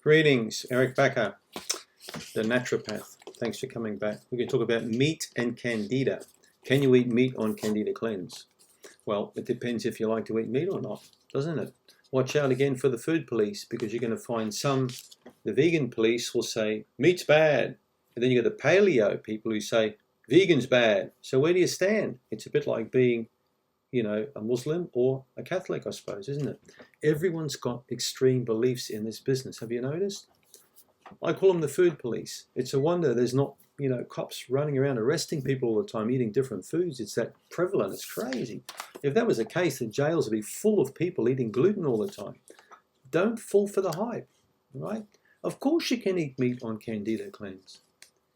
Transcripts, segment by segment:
Greetings, Erik Bakker, the naturopath. Thanks for coming back. We're going to talk about meat and Candida. Can you eat meat on Candida cleanse? Well, it depends if you like to eat meat or not, doesn't it? Watch out again for the food police, because you're going to find the vegan police will say, meat's bad. And then you get the paleo people who say, vegan's bad. So where do you stand? It's a bit like being a Muslim or a Catholic, I suppose, isn't it? Everyone's got extreme beliefs in this business. Have you noticed? I call them the food police. It's a wonder there's not, cops running around arresting people all the time eating different foods. It's that prevalent. It's crazy. If that was the case, the jails would be full of people eating gluten all the time. Don't fall for the hype, right? Of course you can eat meat on Candida cleanse.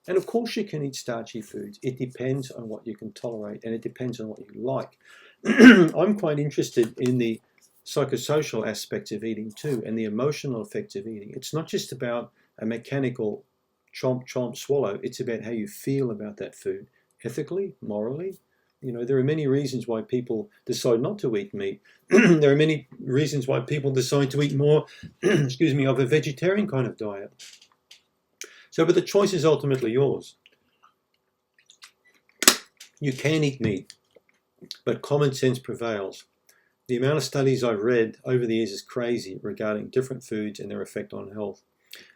And of course you can eat starchy foods. It depends on what you can tolerate, and it depends on what you like. I'm quite interested in the psychosocial aspects of eating too, and the emotional effects of eating. It's not just about a mechanical chomp, chomp, swallow. It's about how you feel about that food, ethically, morally. There are many reasons why people decide not to eat meat. There are many reasons why people decide to eat more, excuse me, of a vegetarian kind of diet. But the choice is ultimately yours. You can eat meat, but common sense prevails. The amount of studies I've read over the years is crazy regarding different foods and their effect on health.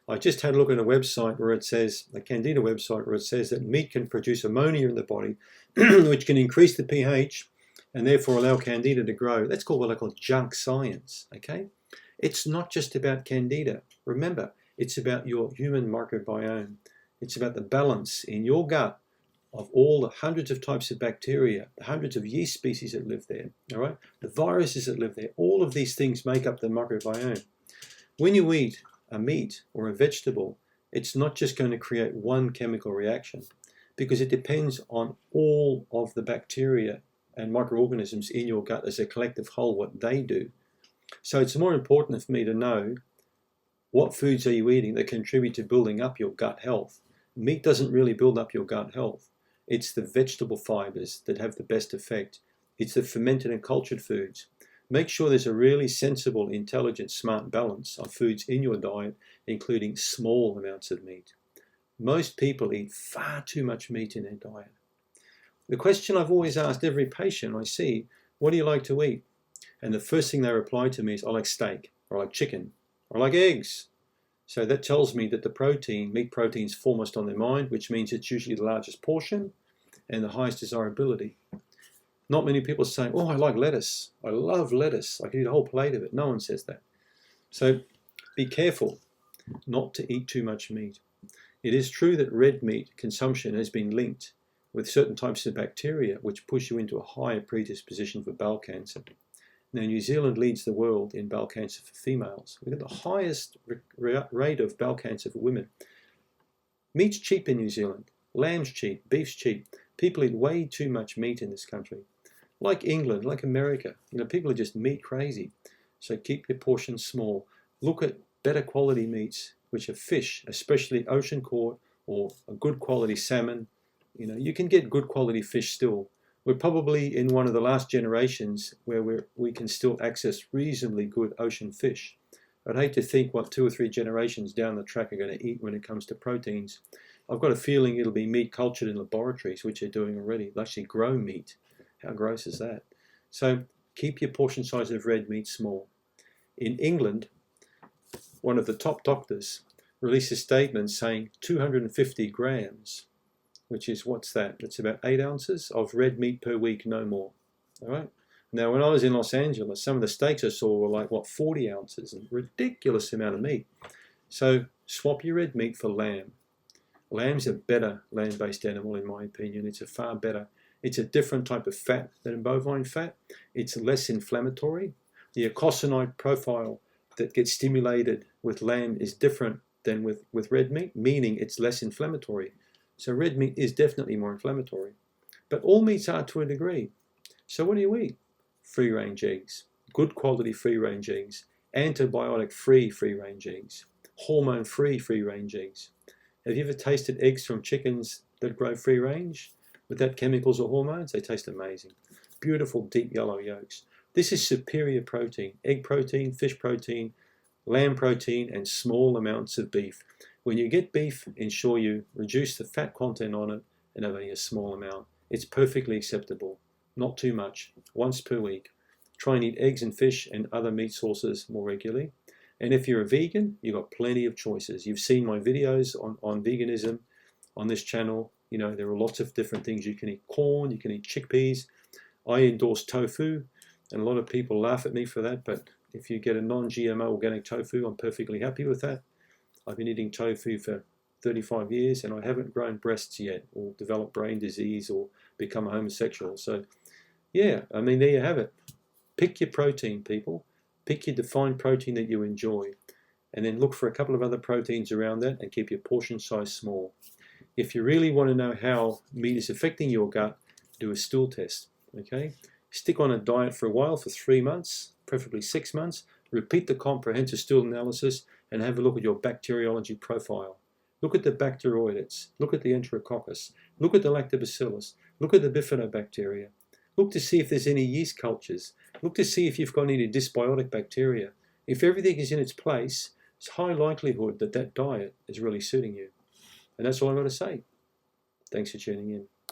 I just had a look at a website where it says, a Candida website, where it says that meat can produce ammonia in the body, which can increase the pH and therefore allow Candida to grow. That's called what I call junk science, okay? It's not just about Candida. Remember, it's about your human microbiome. It's about the balance in your gut of all the hundreds of types of bacteria, the hundreds of yeast species that live there, all right? The viruses that live there. All of these things make up the microbiome. When you eat a meat or a vegetable, it's not just going to create one chemical reaction, because it depends on all of the bacteria and microorganisms in your gut as a collective whole, what they do. So it's more important for me to know what foods are you eating that contribute to building up your gut health. Meat doesn't really build up your gut health. It's the vegetable fibers that have the best effect. It's the fermented and cultured foods. Make sure there's a really sensible, intelligent, smart balance of foods in your diet, including small amounts of meat. Most people eat far too much meat in their diet. The question I've always asked every patient I see, what do you like to eat? And the first thing they reply to me is, I like steak, or I like chicken, or I like eggs. So that tells me that meat protein is foremost on their mind, which means it's usually the largest portion and the highest desirability. Not many people say, oh, I like lettuce. I love lettuce. I can eat a whole plate of it. No one says that. So be careful not to eat too much meat. It is true that red meat consumption has been linked with certain types of bacteria which push you into a higher predisposition for bowel cancer. Now, New Zealand leads the world in bowel cancer for females. We've got the highest rate of bowel cancer for women. Meat's cheap in New Zealand. Lamb's cheap. Beef's cheap. People eat way too much meat in this country. Like England, like America. People are just meat crazy. So keep your portions small. Look at better quality meats, which are fish, especially ocean caught or a good quality salmon. You can get good quality fish still. We're probably in one of the last generations where we can still access reasonably good ocean fish. I'd hate to think what 2 or 3 generations down the track are going to eat when it comes to proteins. I've got a feeling it'll be meat cultured in laboratories, which they're doing already. They'll actually grow meat. How gross is that? So keep your portion size of red meat small. In England, one of the top doctors released a statement saying 250 grams, which is, what's that? It's about 8 ounces of red meat per week, no more. All right? Now, when I was in Los Angeles, some of the steaks I saw were like, 40 ounces, and ridiculous amount of meat. So swap your red meat for lamb. Lamb's a better land-based animal, in my opinion. It's a different type of fat than bovine fat. It's less inflammatory. The eicosanoid profile that gets stimulated with lamb is different than with red meat, meaning it's less inflammatory. So red meat is definitely more inflammatory. But all meats are to a degree. So what do you eat? Free-range eggs, good quality free-range eggs, antibiotic-free free-range eggs, hormone-free free-range eggs. Have you ever tasted eggs from chickens that grow free-range without chemicals or hormones? They taste amazing. Beautiful deep yellow yolks. This is superior protein. Egg protein, fish protein, lamb protein, and small amounts of beef. When you get beef, ensure you reduce the fat content on it and only a small amount. It's perfectly acceptable, not too much, once per week. Try and eat eggs and fish and other meat sources more regularly. And if you're a vegan, you've got plenty of choices. You've seen my videos on veganism on this channel. You know, there are lots of different things. You can eat corn, you can eat chickpeas. I endorse tofu, and a lot of people laugh at me for that, but if you get a non-GMO organic tofu, I'm perfectly happy with that. I've been eating tofu for 35 years, and I haven't grown breasts yet, or developed brain disease, or become a homosexual. So, yeah, I mean, there you have it. Pick your protein, people. Pick your defined protein that you enjoy, and then look for a couple of other proteins around that and keep your portion size small. If you really want to know how meat is affecting your gut, do a stool test, okay? Stick on a diet for a while, for 3 months, preferably 6 months. Repeat the comprehensive stool analysis and have a look at your bacteriology profile. Look at the bacteroidetes. Look at the enterococcus. Look at the lactobacillus. Look at the bifidobacteria. Look to see if there's any yeast cultures. Look to see if you've got any dysbiotic bacteria. If everything is in its place, it's high likelihood that that diet is really suiting you. And that's all I've got to say. Thanks for tuning in.